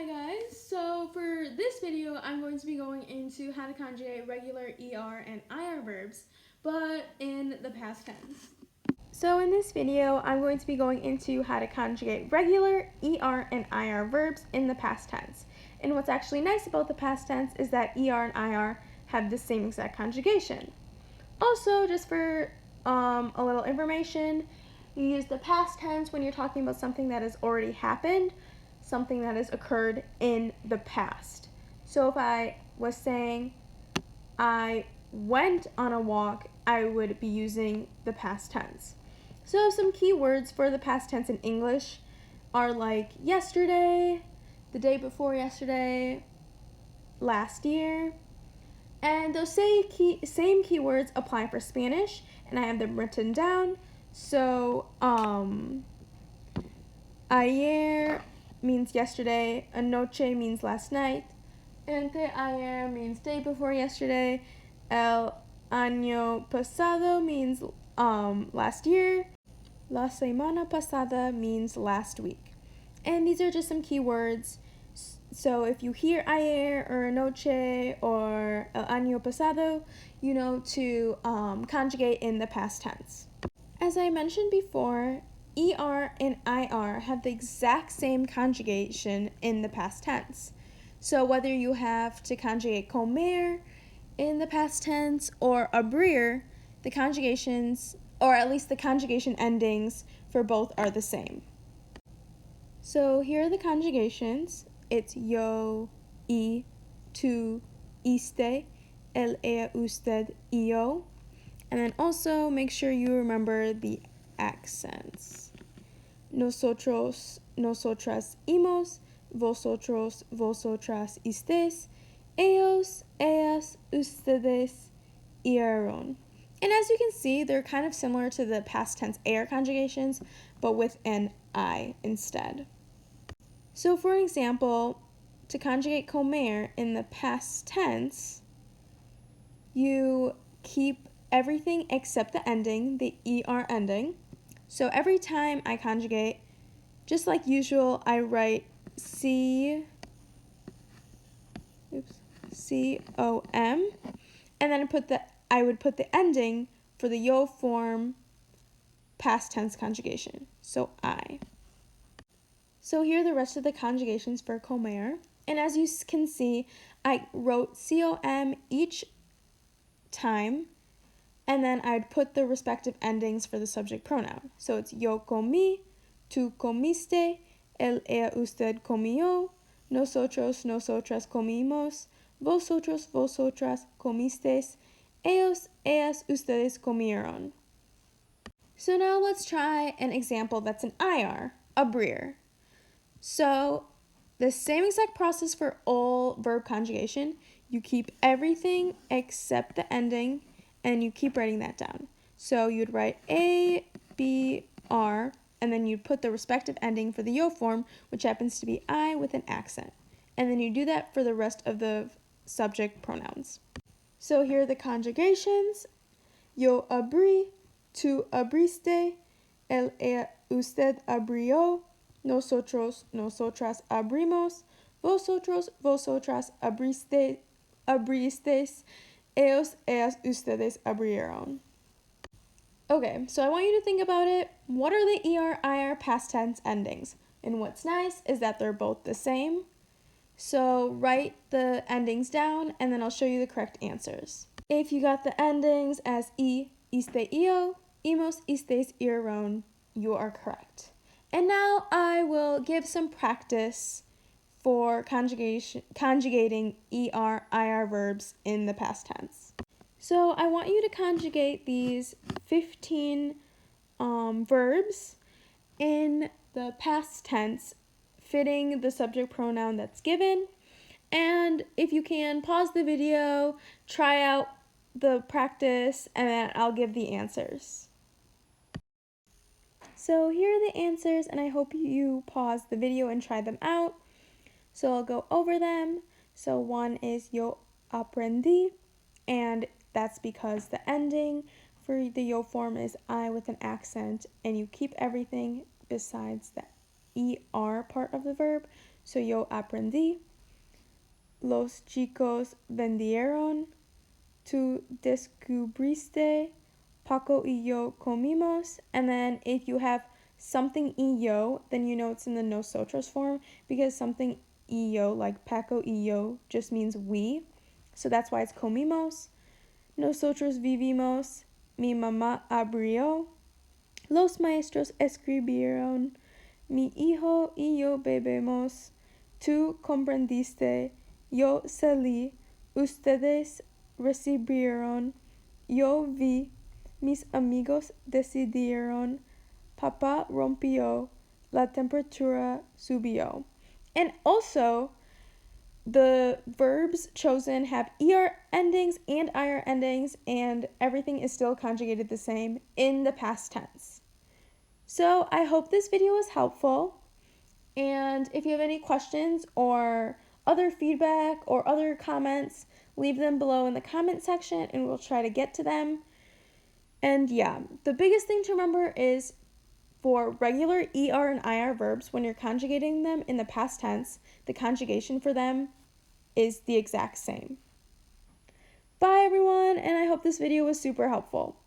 Hi guys, so for this video I'm going to be going into how to conjugate regular ER and IR verbs, but in the past tense. So in this video I'm going to be going into how to conjugate regular ER and IR verbs in the past tense. And what's actually nice about the past tense is that ER and IR have the same exact conjugation. Also, just for a little information, you use the past tense when you're talking about something that has already happened, something that has occurred in the past. So if I was saying I went on a walk, I would be using the past tense. So some key words for the past tense in English are like yesterday, the day before yesterday, last year. And those same keywords apply for Spanish, and I have them written down. So, ayer means yesterday, anoche means last night, anteayer means day before yesterday, el año pasado means last year, la semana pasada means last week. And these are just some keywords. So if you hear ayer or anoche or el año pasado, you know to conjugate in the past tense. As I mentioned before, ER and IR have the exact same conjugation in the past tense. So whether you have to conjugate comer in the past tense or abrir, the conjugations, or at least the conjugation endings for both are the same. So here are the conjugations. It's yo, y, tú, iste, él, ella, usted, yo. And then also make sure you remember the accents. Nosotros, nosotras, imos, vosotros, vosotras, istes, ellos, ellas, ustedes, ieron. And as you can see, they're kind of similar to the past tense ERIR conjugations, but with an I instead. So for example, to conjugate comer in the past tense, you keep everything except the ending, the ER ending. So every time I conjugate, just like usual, I write C-O-M, and then I would put the ending for the yo form past tense conjugation, so I. So here are the rest of the conjugations for comer, and as you can see, I wrote C-O-M each time, and then I'd put the respective endings for the subject pronoun. So it's yo comí, tú comiste, él, ella, usted comió, nosotros, nosotras comimos, vosotros, vosotras comisteis, ellos, ellas, ustedes comieron. So now let's try an example that's an IR, abrir. So the same exact process for all verb conjugation. You keep everything except the ending, and you keep writing that down. So you'd write A, B, R, and then you'd put the respective ending for the yo form, which happens to be I with an accent. And then you do that for the rest of the subject pronouns. So here are the conjugations. Yo abrí, tú abriste, él, ella, usted abrió, nosotros, nosotras abrimos, vosotros, vosotras abristeis, ellos, ellas, ustedes abrieron. Okay, so I want you to think about it. What are the ER, IR past tense endings? And what's nice is that they're both the same. So write the endings down, and then I'll show you the correct answers. If you got the endings as iste, io, imos, istes, ieron, you are correct. And now I will give some practice for conjugating ER, IR verbs in the past tense. So I want you to conjugate these 15 verbs in the past tense, fitting the subject pronoun that's given. And if you can, pause the video, try out the practice, and then I'll give the answers. So here are the answers, and I hope you pause the video and try them out. So I'll go over them. So one is yo aprendí, and that's because the ending for the yo form is I with an accent, and you keep everything besides the ER part of the verb. So yo aprendí. Los chicos vendieron. Tú descubriste. Paco y yo comimos. And then if you have something y yo, then you know it's in the nosotros form, because something y yo, like Paco y yo, just means we. So that's why it's comimos. Nosotros vivimos. Mi mamá abrió. Los maestros escribieron. Mi hijo y yo bebemos. Tú comprendiste. Yo salí. Ustedes recibieron. Yo vi. Mis amigos decidieron. Papá rompió. La temperatura subió. And also, the verbs chosen have ER endings and IR endings, and everything is still conjugated the same in the past tense. So I hope this video was helpful, and if you have any questions or other feedback or other comments, leave them below in the comment section and we'll try to get to them. And yeah, the biggest thing to remember is for regular ER and IR verbs, when you're conjugating them in the past tense, the conjugation for them is the exact same. Bye everyone, and I hope this video was super helpful.